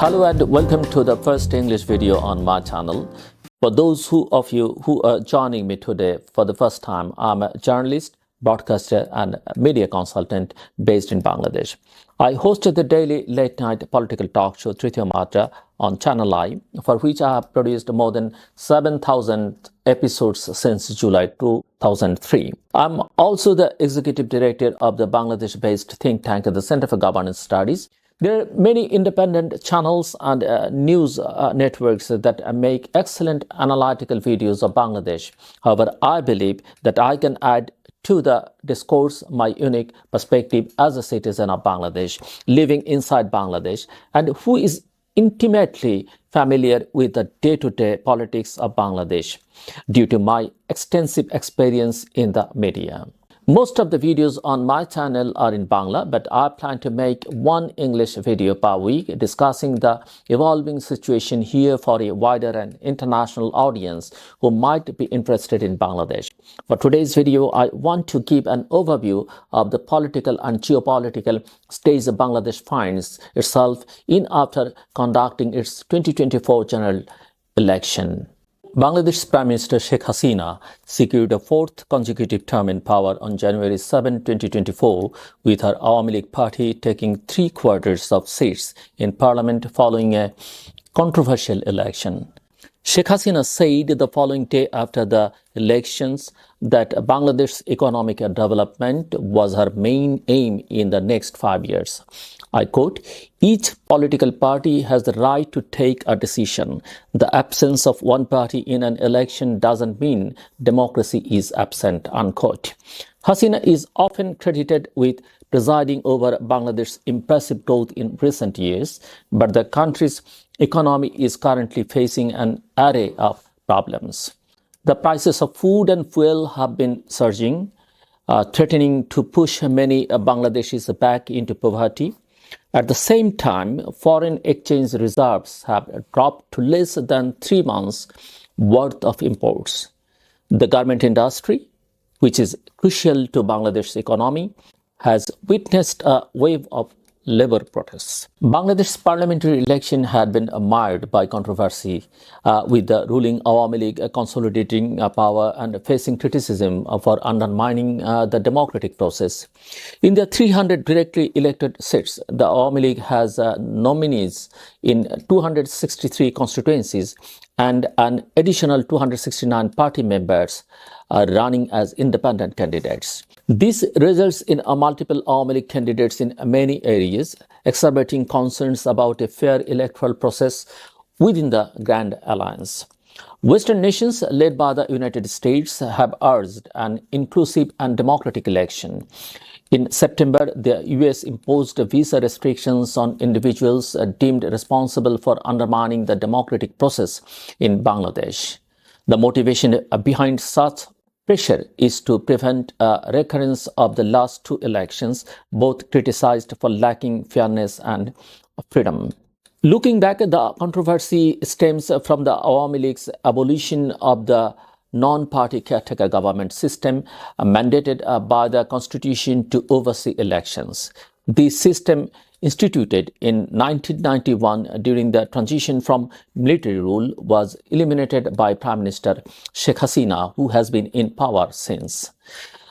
Hello and welcome to the first English video on my channel. For those of you who are joining me today for the first time, I'm a journalist, broadcaster and media consultant based in Bangladesh. I hosted the daily late-night political talk show Tritiyo Matra on Channel I, for which I have produced more than 7,000 episodes since July 2003. I'm also the executive director of the Bangladesh-based think tank at the Center for Governance Studies. There are many independent channels and news networks that make excellent analytical videos of Bangladesh. However, I believe that I can add to the discourse my unique perspective as a citizen of Bangladesh, living inside Bangladesh, and who is intimately familiar with the day-to-day politics of Bangladesh due to my extensive experience in the media. Most of the videos on my channel are in Bangla, but I plan to make one English video per week discussing the evolving situation here for a wider and international audience who might be interested in Bangladesh. For today's video, I want to give an overview of the political and geopolitical stage Bangladesh finds itself in after conducting its 2024 general election. Bangladesh's Prime Minister Sheikh Hasina secured a fourth consecutive term in power on January 7, 2024, with her Awami League party taking 3/4 of seats in parliament following a controversial election. Sheikh Hasina said the following day after the elections that Bangladesh's economic development was her main aim in the next 5 years. I quote, "Each political party has the right to take a decision. The absence of one party in an election doesn't mean democracy is absent," unquote. Hasina is often credited with presiding over Bangladesh's impressive growth in recent years, but the country's economy is currently facing an array of problems. The prices of food and fuel have been surging, threatening to push many Bangladeshis back into poverty. At the same time, foreign exchange reserves have dropped to less than 3 months' worth of imports. The garment industry, which is crucial to Bangladesh's economy, has witnessed a wave of labor protests. Bangladesh's parliamentary election had been mired by controversy, with the ruling Awami League consolidating power and facing criticism for undermining the democratic process. In the 300 directly elected seats, the Awami League has nominees in 263 constituencies and an additional 269 party members running as independent candidates. This results in multiple Awami League candidates in many areas, exacerbating concerns about a fair electoral process within the Grand Alliance. Western nations, led by the United States, have urged an inclusive and democratic election. In September, the US imposed visa restrictions on individuals deemed responsible for undermining the democratic process in Bangladesh. The motivation behind such pressure is to prevent a recurrence of the last two elections, both criticized for lacking fairness and freedom. Looking back, the controversy stems from the Awami League's abolition of the non-party caretaker government system mandated by the constitution to oversee elections. This system, instituted in 1991 during the transition from military rule, was eliminated by Prime Minister Sheikh Hasina, who has been in power since.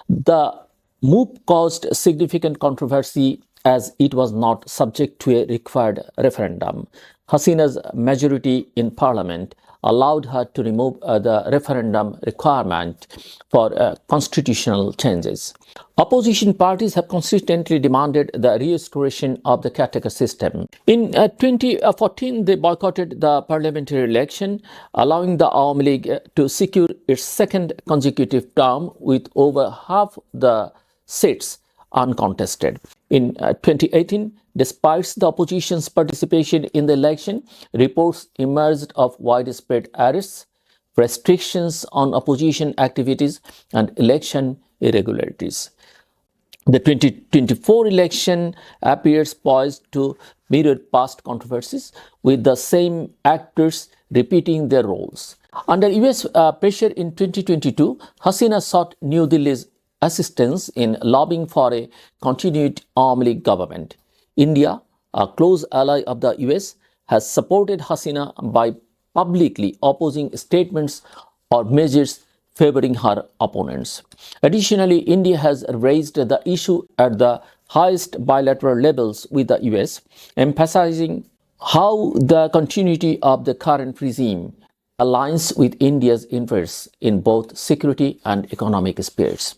The move caused significant controversy as it was not subject to a required referendum. Hasina's majority in parliament allowed her to remove the referendum requirement for constitutional changes. Opposition parties have consistently demanded the restoration of the caretaker system. In 2014, they boycotted the parliamentary election, allowing the Awami League to secure its second consecutive term with over half the seats uncontested. In 2018, despite the opposition's participation in the election, reports emerged of widespread arrests, restrictions on opposition activities, and election irregularities. The 2024 election appears poised to mirror past controversies, with the same actors repeating their roles. Under US pressure in 2022, Hasina sought New Delhi's assistance in lobbying for a continued Awami League government. India, a close ally of the US, has supported Hasina by publicly opposing statements or measures favoring her opponents. Additionally, India has raised the issue at the highest bilateral levels with the US, emphasizing how the continuity of the current regime aligns with India's interests in both security and economic spheres.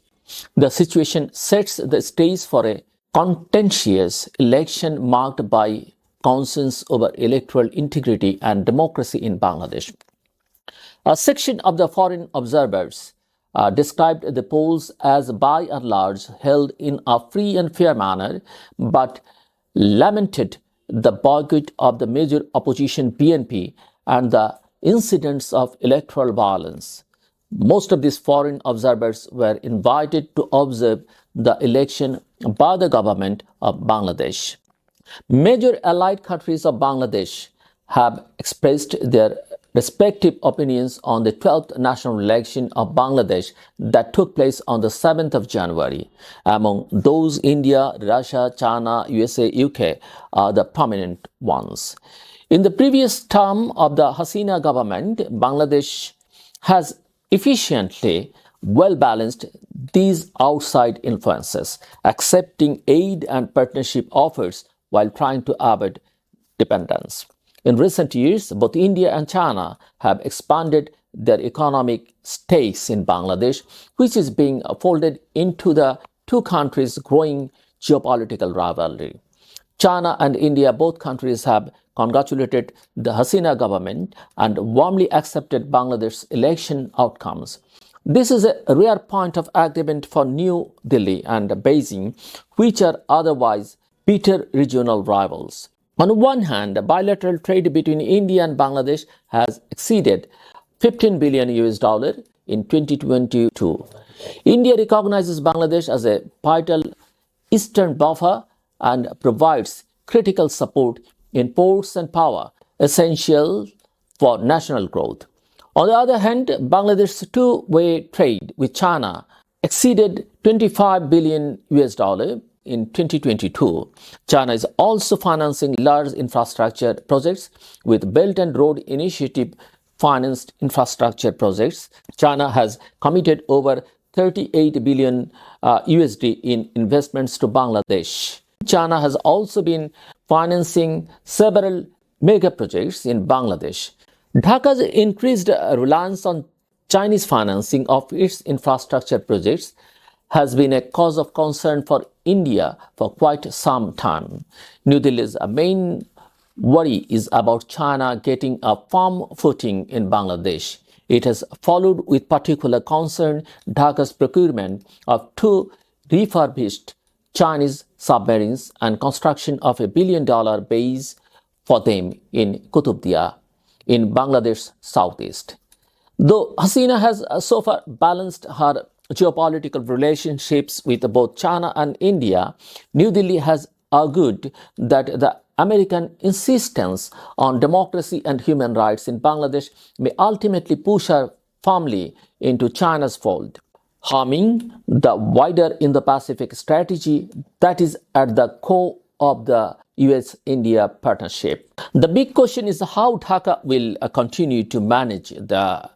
The situation sets the stage for a contentious election marked by concerns over electoral integrity and democracy in Bangladesh. A section of the foreign observers described the polls as by and large held in a free and fair manner, but lamented the boycott of the major opposition PNP and the incidents of electoral violence. Most of these foreign observers were invited to observe the election by the government of Bangladesh. Major allied countries of Bangladesh have expressed their respective opinions on the 12th national election of Bangladesh that took place on the 7th of January. Among those, India, Russia, China, USA, UK are the prominent ones. In the previous term of the Hasina government, Bangladesh has efficiently well balanced these outside influences, accepting aid and partnership offers while trying to avoid dependence. In recent years, both India and China have expanded their economic stakes in Bangladesh, which is being folded into the two countries' growing geopolitical rivalry. China and India, both countries, have congratulated the Hasina government and warmly accepted Bangladesh's election outcomes. This is a rare point of agreement for New Delhi and Beijing, which are otherwise bitter regional rivals. On one hand, bilateral trade between India and Bangladesh has exceeded 15 billion US dollar in 2022. India recognizes Bangladesh as a vital eastern buffer and provides critical support in ports and power, essential for national growth. On the other hand, Bangladesh's two-way trade with China exceeded 25 billion US dollar in 2022. China is also financing large infrastructure projects with Belt and Road Initiative financed infrastructure projects. China has committed over 38 billion USD in investments to Bangladesh. China has also been financing several mega projects in Bangladesh. Dhaka's increased reliance on Chinese financing of its infrastructure projects has been a cause of concern for India for quite some time. New Delhi's main worry is about China getting a firm footing in Bangladesh. It has followed with particular concern Dhaka's procurement of two refurbished Chinese submarines and construction of $1 billion base for them in Qutubdia, in Bangladesh's southeast. Though Hasina has so far balanced her geopolitical relationships with both China and India, New Delhi has argued that the American insistence on democracy and human rights in Bangladesh may ultimately push her firmly into China's fold, harming the wider Indo-Pacific strategy that is at the core of the US-India partnership. The big question is how Dhaka will continue to manage the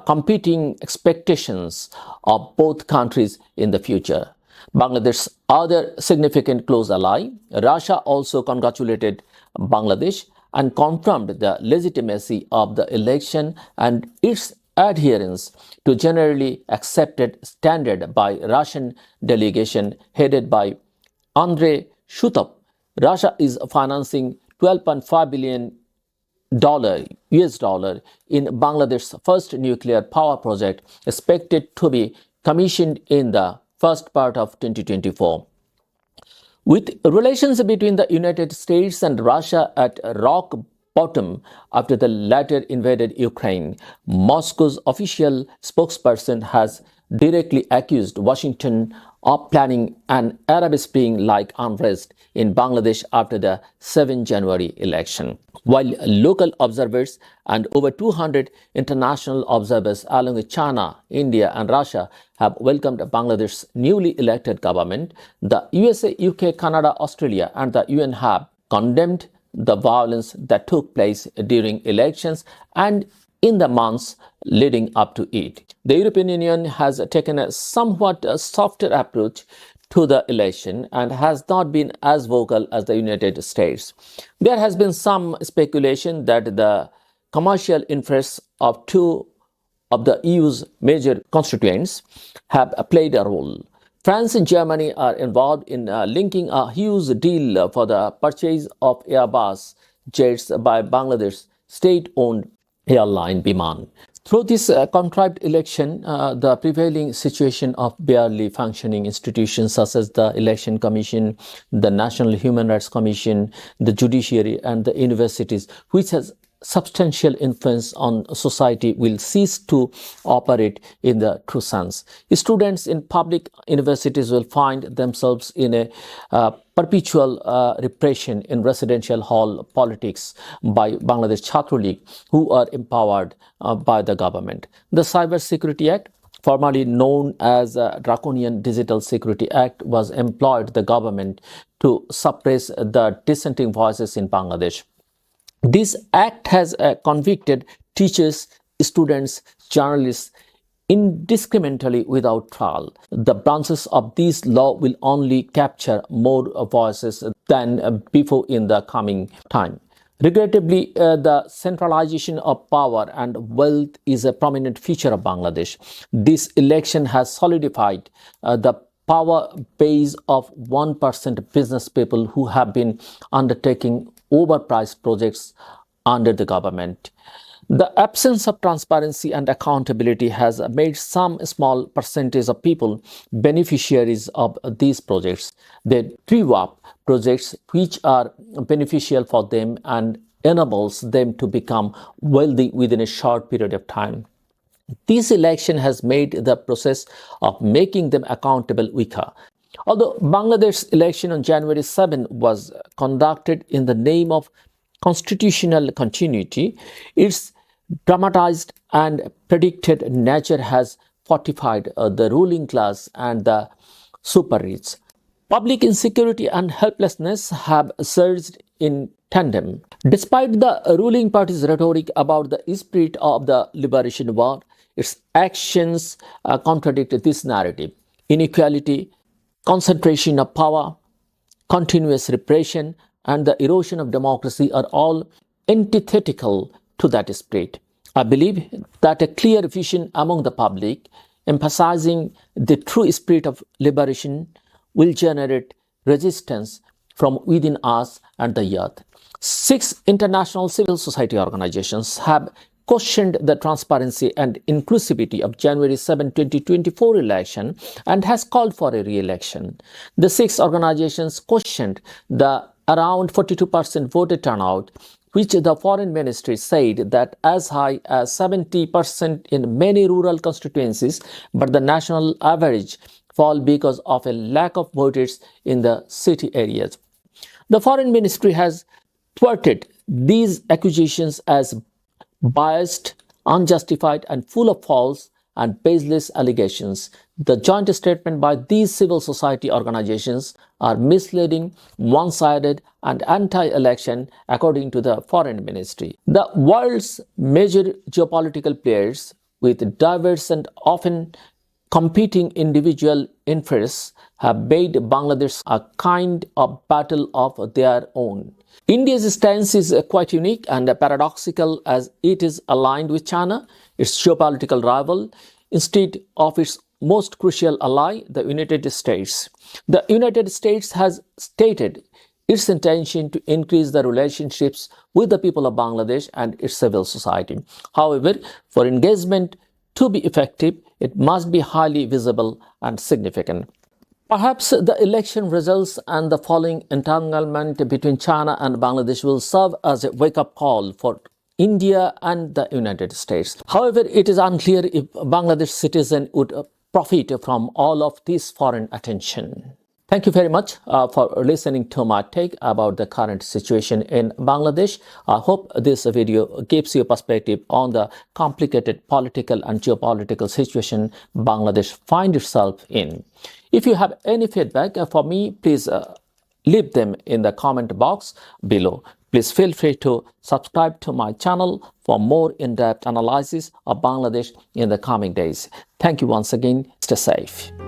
competing expectations of both countries in the future. Bangladesh's other significant close ally, Russia, also congratulated Bangladesh and confirmed the legitimacy of the election and its adherence to generally accepted standard by Russian delegation headed by Andrei Shutov. Russia is financing $12.5 billion US dollar in Bangladesh's first nuclear power project, expected to be commissioned in the first part of 2024. With relations between the United States and Russia at rock bottom after the latter invaded Ukraine, Moscow's official spokesperson has directly accused Washington of planning an Arab Spring-like unrest in Bangladesh after the 7 January election. While local observers and over 200 international observers along with China, India and Russia have welcomed Bangladesh's newly elected government, the USA, UK, Canada, Australia and the UN have condemned the violence that took place during elections and in the months leading up to it. The European Union has taken a somewhat softer approach to the election and has not been as vocal as the United States. There has been some speculation that the commercial interests of two of the EU's major constituents have played a role. France and Germany are involved in linking a huge deal for the purchase of Airbus jets by Bangladesh state-owned airline Biman. Through this contrived election, the prevailing situation of barely functioning institutions such as the Election Commission, the National Human Rights Commission, the judiciary, and the universities, which has substantial influence on society, will cease to operate in the true sense. Students in public universities will find themselves in a perpetual repression in residential hall politics by Bangladesh Chhatra League, who are empowered by the government. The Cyber Security Act, formerly known as Draconian Digital Security Act, was employed the government to suppress the dissenting voices in Bangladesh. This act has convicted teachers, students, journalists indiscriminately without trial. The branches of this law will only capture more voices than before in the coming time. Regrettably, the centralization of power and wealth is a prominent feature of Bangladesh. This election has solidified the power base of 1% business people who have been undertaking overpriced projects under the government. The absence of transparency and accountability has made some small percentage of people beneficiaries of these projects. They drew up projects which are beneficial for them and enables them to become wealthy within a short period of time. This election has made the process of making them accountable weaker. Although Bangladesh's election on January 7 was conducted in the name of constitutional continuity, its dramatized and predicted nature has fortified the ruling class and the super rich. Public insecurity and helplessness have surged in tandem. Despite the ruling party's rhetoric about the spirit of the liberation war, its actions contradict this narrative. Inequality, concentration of power, continuous repression, and the erosion of democracy are all antithetical to that spirit. I believe that a clear vision among the public, emphasizing the true spirit of liberation, will generate resistance from within us and the earth. 6 international civil society organizations have questioned the transparency and inclusivity of January 7, 2024 election and has called for a re-election. The 6 organizations questioned the around 42% voter turnout, which the foreign ministry said that as high as 70% in many rural constituencies, but the national average fall because of a lack of voters in the city areas. The foreign ministry has thwarted these accusations as biased, unjustified, and full of false and baseless allegations. The joint statement by these civil society organizations are misleading, one-sided, and anti-election, according to the foreign ministry. The world's major geopolitical players, with diverse and often competing individual interests, have made Bangladesh a kind of battle of their own. India's stance is quite unique and paradoxical, as it is aligned with China, its geopolitical rival, instead of its most crucial ally, the United States. The United States has stated its intention to increase the relationships with the people of Bangladesh and its civil society. However, for engagement to be effective, it must be highly visible and significant. Perhaps the election results and the following entanglement between China and Bangladesh will serve as a wake-up call for India and the United States. However, it is unclear if Bangladesh citizens would profit from all of this foreign attention. Thank you very much for listening to my take about the current situation in Bangladesh. I hope this video gives you perspective on the complicated political and geopolitical situation Bangladesh finds itself in. If you have any feedback for me, please leave them in the comment box below. Please feel free to subscribe to my channel for more in-depth analysis of Bangladesh in the coming days. Thank you once again. Stay safe.